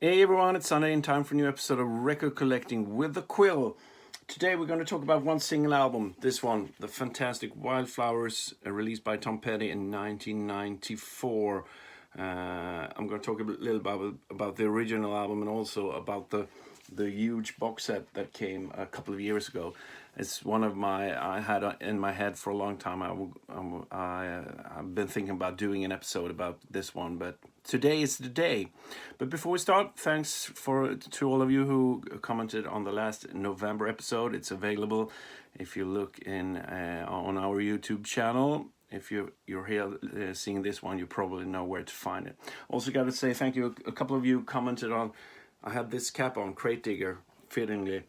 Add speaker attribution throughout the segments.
Speaker 1: Hey everyone, it's Sunday and time for a new episode of Record Collecting with the Quill. Today we're going to talk about one single album, this one, the fantastic Wildflowers, released by Tom Petty in 1994. I'm going to talk a little about the original album and also about the huge box set that came a couple of years ago. It's one of I had in my head for a long time. I've been thinking about doing an episode about this one, but today is the day. But before we start, thanks to all of you who commented on the last November episode. It's available if you look on our YouTube channel. If you're here seeing this one, you probably know where to find it. Also got to say thank you. A couple of you commented on, I had this cap on, Crate Digger, fittingly.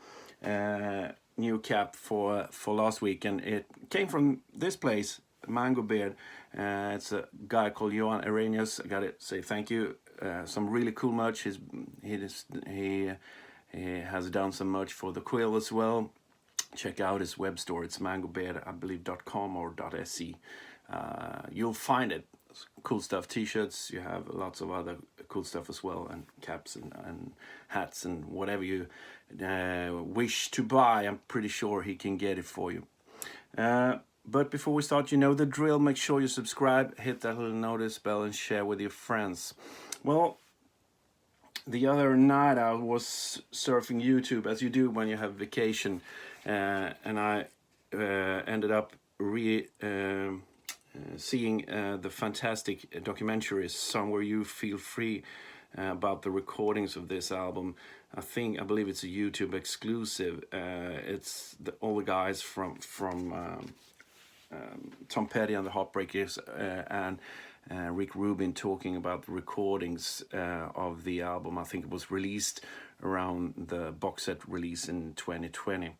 Speaker 1: New cap for last week, and it came from this place, Mango Beard. It's a guy called Johan Arrhenius. I gotta say thank you. Some really cool merch. He has done some merch for the Quill as well. Check out his web store. It's mangobeard, I believe, .com or .se. You'll find it. Cool stuff, t-shirts. You have lots of other cool stuff as well, and caps and hats and whatever you wish to buy. I'm pretty sure he can get it for you. But before we start, you know the drill. Make sure you subscribe, hit that little notice bell, and share with your friends. Well, the other night I was surfing YouTube, as you do when you have vacation, and I ended up seeing the fantastic documentary Somewhere You Feel Free about the recordings of this album. I believe it's a YouTube exclusive. It's all the guys from Tom Petty and the Heartbreakers and Rick Rubin talking about the recordings of the album. I think it was released around the box set release in 2020.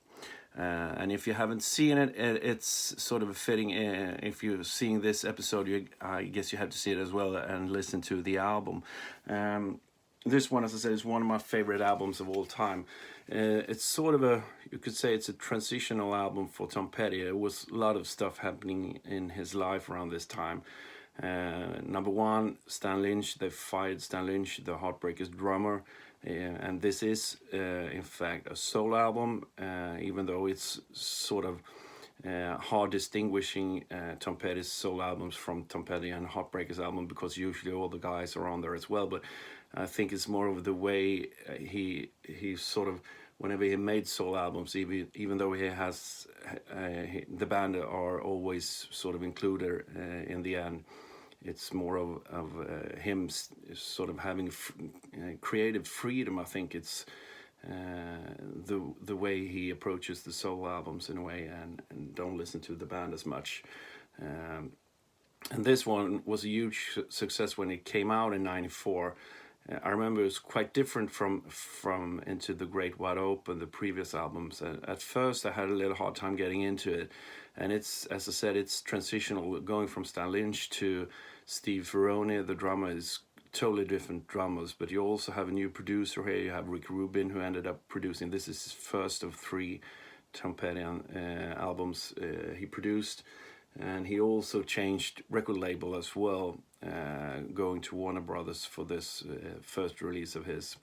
Speaker 1: And if you haven't seen it, it's sort of a fitting. If you're seeing this episode, I guess you have to see it as well and listen to the album. This one, as I said, is one of my favorite albums of all time. It's sort of you could say it's a transitional album for Tom Petty. There was a lot of stuff happening in his life around this time. Number one, Stan Lynch. They fired Stan Lynch, the Heartbreakers drummer. And this is, in fact, a soul album, even though it's sort of hard distinguishing Tom Petty's soul albums from Tom Petty and Heartbreakers album, because usually all the guys are on there as well. But I think it's more of the way he sort of, whenever he made soul albums, even though he has the band are always sort of included in the end. It's more of him sort of having creative freedom. I think it's the way he approaches the soul albums in a way, and don't listen to the band as much. And this one was a huge success when it came out in '94. I remember it was quite different from Into the Great Wide Open, the previous albums. At first I had a little hard time getting into it, and it's, as I said, it's transitional, going from Stan Lynch to Steve Ferrone. The drummer is totally different drummers, but you also have a new producer here. You have Rick Rubin, who ended up producing, this is his first of 3 Tom Petty albums he produced. And he also changed record label as well, going to Warner Brothers for this first release of his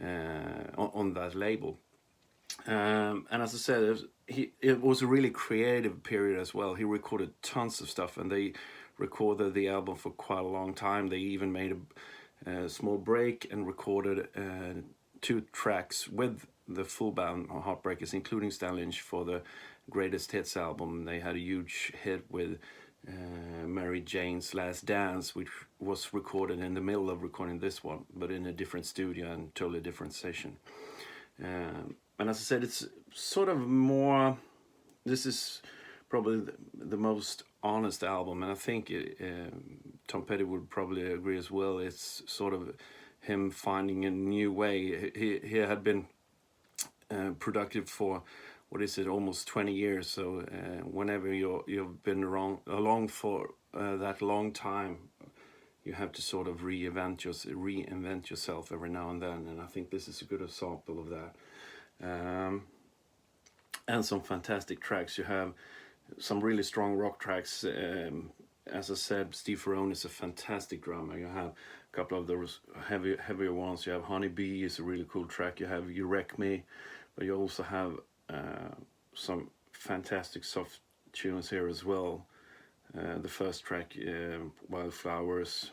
Speaker 1: on that label. And as I said, it was a really creative period as well. He recorded tons of stuff, and they recorded the album for quite a long time. They even made a small break and recorded 2 tracks with the full band on Heartbreakers, including Stan Lynch, for the Greatest Hits album. They had a huge hit with Mary Jane's Last Dance, which was recorded in the middle of recording this one, but in a different studio and totally different session. And as I said, it's sort of more, this is probably the most honest album, and I think Tom Petty would probably agree as well. It's sort of him finding a new way. He had been productive for, what is it, almost 20 years. So whenever you've been along for that long time, you have to sort of reinvent yourself every now and then. And I think this is a good example of that. And some fantastic tracks. You have some really strong rock tracks. As I said, Steve Ferrone is a fantastic drummer. You have a couple of those heavier ones. You have Honeybee is a really cool track. You have You Wreck Me, but you also have some fantastic soft tunes here as well. The first track, Wildflowers,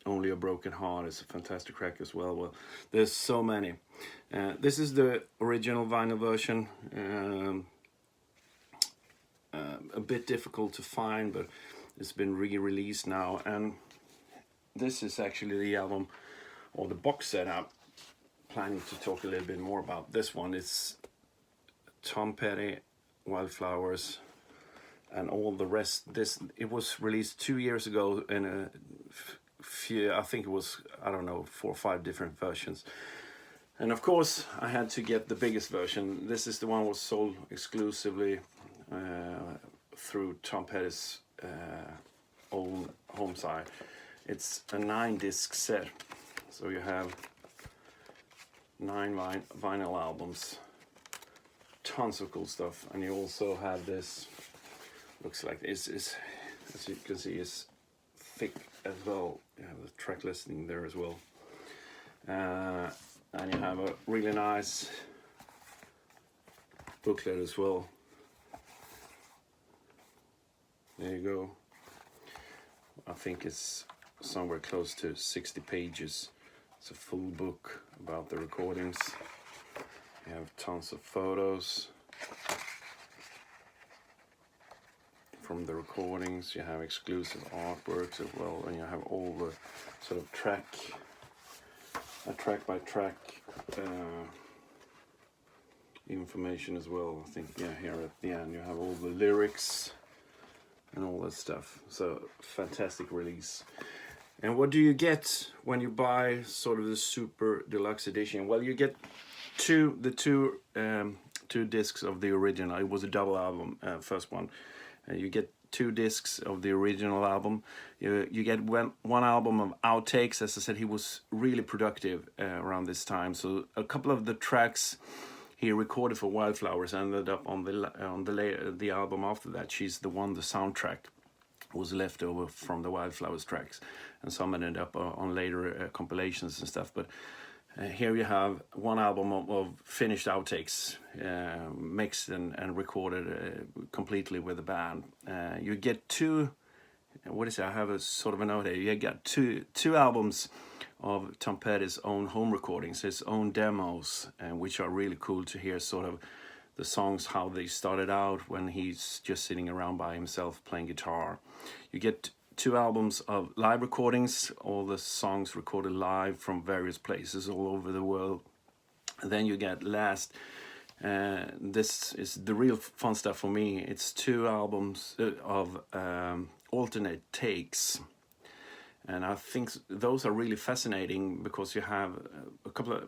Speaker 1: Only a Broken Heart is a fantastic track as well. Well, there's so many. This is the original vinyl version. A bit difficult to find, but it's been re-released now, and this is actually the album or the box set I'm planning to talk a little bit more about. This one is Tom Petty, Wildflowers, and all the rest. It was released 2 years ago in a few, I think it was, I don't know, 4 or 5 different versions. And of course I had to get the biggest version. This is the one that was sold exclusively through Tom Petty's own home site. It's a 9-disc set, so you have 9 vinyl albums, tons of cool stuff, and you also have this. Looks like this is, as you can see, is thick as well. You have the track listing there as well, and you have a really nice booklet as well. There you go. I think it's somewhere close to 60 pages. It's a full book about the recordings. You have tons of photos from the recordings. You have exclusive artworks as well, and you have all the sort of track by track information as well. I think, yeah, here at the end you have all the lyrics and all that stuff. So fantastic release. And what do you get when you buy sort of the Super Deluxe edition? Well, you get two discs of the original. It was a double album, first one. You get 2 discs of the original album. You get one album of outtakes. As I said, he was really productive around this time. So a couple of the tracks he recorded for Wildflowers ended up on the album after that. She's the One, the soundtrack was left over from the Wildflowers tracks, and some ended up on later compilations and stuff. But here you have one album of finished outtakes, mixed and recorded completely with the band. You get 2. What is it? I have a sort of a note here. You get two albums of Tom Petty's own home recordings, his own demos, which are really cool to hear. Sort of the songs, how they started out when he's just sitting around by himself playing guitar. You get 2 albums of live recordings, all the songs recorded live from various places all over the world. And then you get last, this is the real fun stuff for me, it's 2 albums of alternate takes. And I think those are really fascinating because you have a couple of,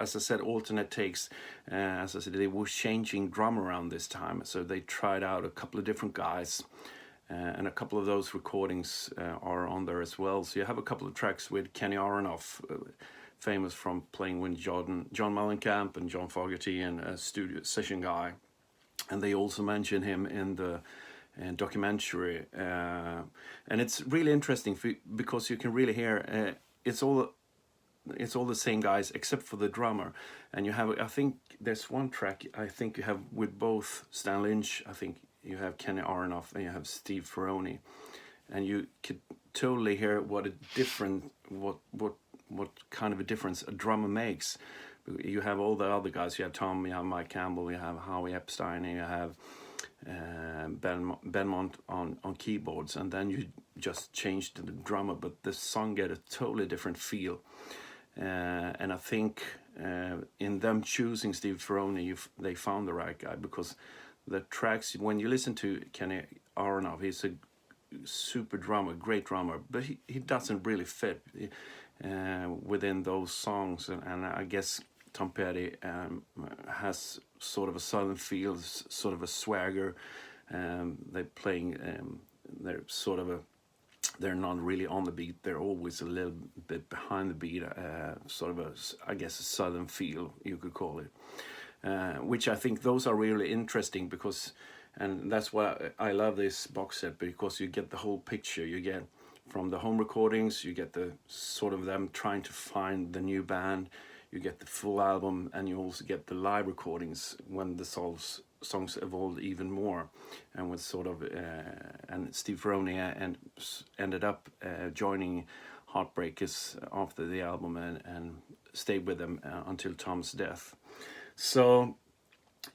Speaker 1: as I said, alternate takes. As I said, they were changing drum around this time, so they tried out a couple of different guys. And a couple of those recordings are on there as well. So you have a couple of tracks with Kenny Aronoff, famous from playing with John Mellencamp and John Fogerty, and a studio session guy. And they also mention him in the documentary. And it's really interesting because you can really hear it's all the same guys except for the drummer. And you have, I think there's one track I think you have with both Stan Lynch, I think you have Kenny Aronoff and you have Steve Ferrone, and you could totally hear what kind of a difference a drummer makes. You have all the other guys. You have Tom, you have Mike Campbell, you have Howie Epstein, and you have Benmont on keyboards, and then you just change to the drummer, but the song get a totally different feel. And I think in them choosing Steve Ferrone, they found the right guy, because the tracks, when you listen to Kenny Aronoff, he's a super drummer, great drummer, but he doesn't really fit within those songs. And I guess Tom Petty has sort of a southern feel, sort of a swagger. They're playing, they're not really on the beat, they're always a little bit behind the beat, sort of I guess a southern feel, you could call it. Which I think those are really interesting because, and that's why I love this box set, because you get the whole picture. You get from the home recordings, you get the sort of them trying to find the new band, you get the full album, and you also get the live recordings when the songs evolved even more, and with sort of and Steve Ferrone ended up joining Heartbreakers after the album and stayed with them until Tom's death. So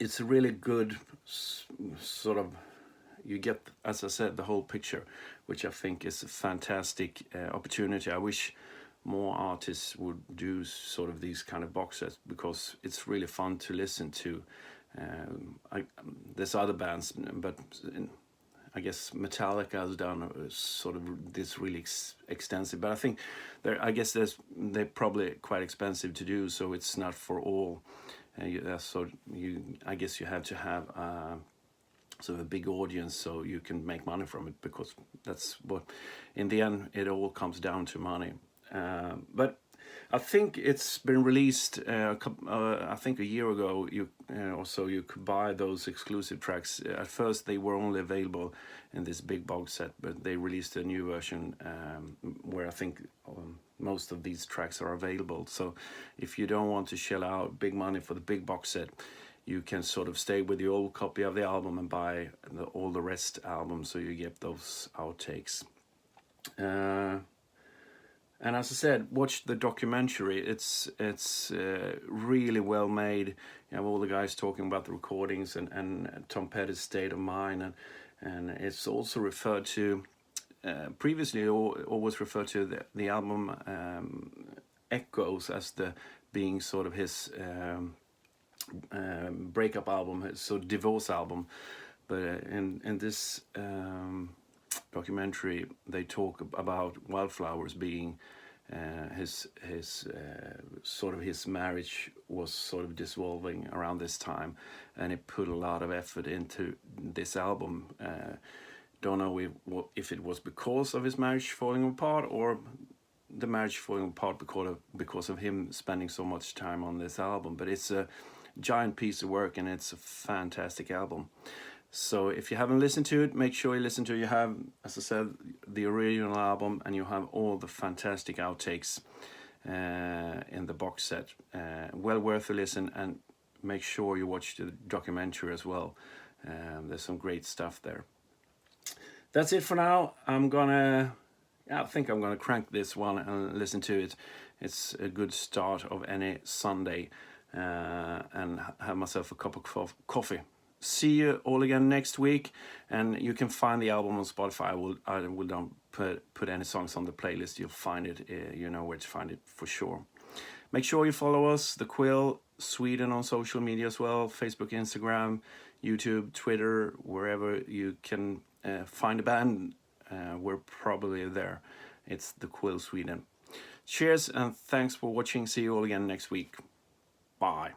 Speaker 1: it's a really good sort of, you get, as I said, the whole picture, which I think is a fantastic opportunity. I wish more artists would do sort of these kind of box sets, because it's really fun to listen to. There's other bands, but I guess Metallica has done sort of this really extensive, but I think they're probably quite expensive to do, so it's not for all. I guess you have to have sort of a big audience so you can make money from it, because that's what, in the end, it all comes down to money. But I think it's been released I think a year ago or so. You could buy those exclusive tracks. At first they were only available in this big box set, but they released a new version where I think most of these tracks are available. So if you don't want to shell out big money for the big box set, you can sort of stay with the old copy of the album and buy all the rest albums, so you get those outtakes. And as I said, watch the documentary. It's really well made. You have all the guys talking about the recordings and Tom Petty's state of mind, and it's also referred to previously, always referred to the album Echoes as being sort of his breakup album, his divorce album. But in this documentary, they talk about Wildflowers being his sort of, his marriage was sort of dissolving around this time, and he put a lot of effort into this album. Don't know if it was because of his marriage falling apart, or the marriage falling apart because of him spending so much time on this album. But it's a giant piece of work, and it's a fantastic album. So if you haven't listened to it, make sure you listen to it. You have, as I said, the original album, and you have all the fantastic outtakes in the box set. Well worth a listen, and make sure you watch the documentary as well. There's some great stuff there. That's it for now. I think I'm gonna crank this one and listen to it. It's a good start of any Sunday, and have myself a cup of coffee. See you all again next week, and you can find the album on Spotify. I will not put any songs on the playlist. You'll find it. You know where to find it for sure. Make sure you follow us, the QUILL Sweden, on social media as well: Facebook, Instagram, YouTube, Twitter, wherever you can find a band. We're probably there. It's the QUILL Sweden. Cheers, and thanks for watching. See you all again next week. Bye.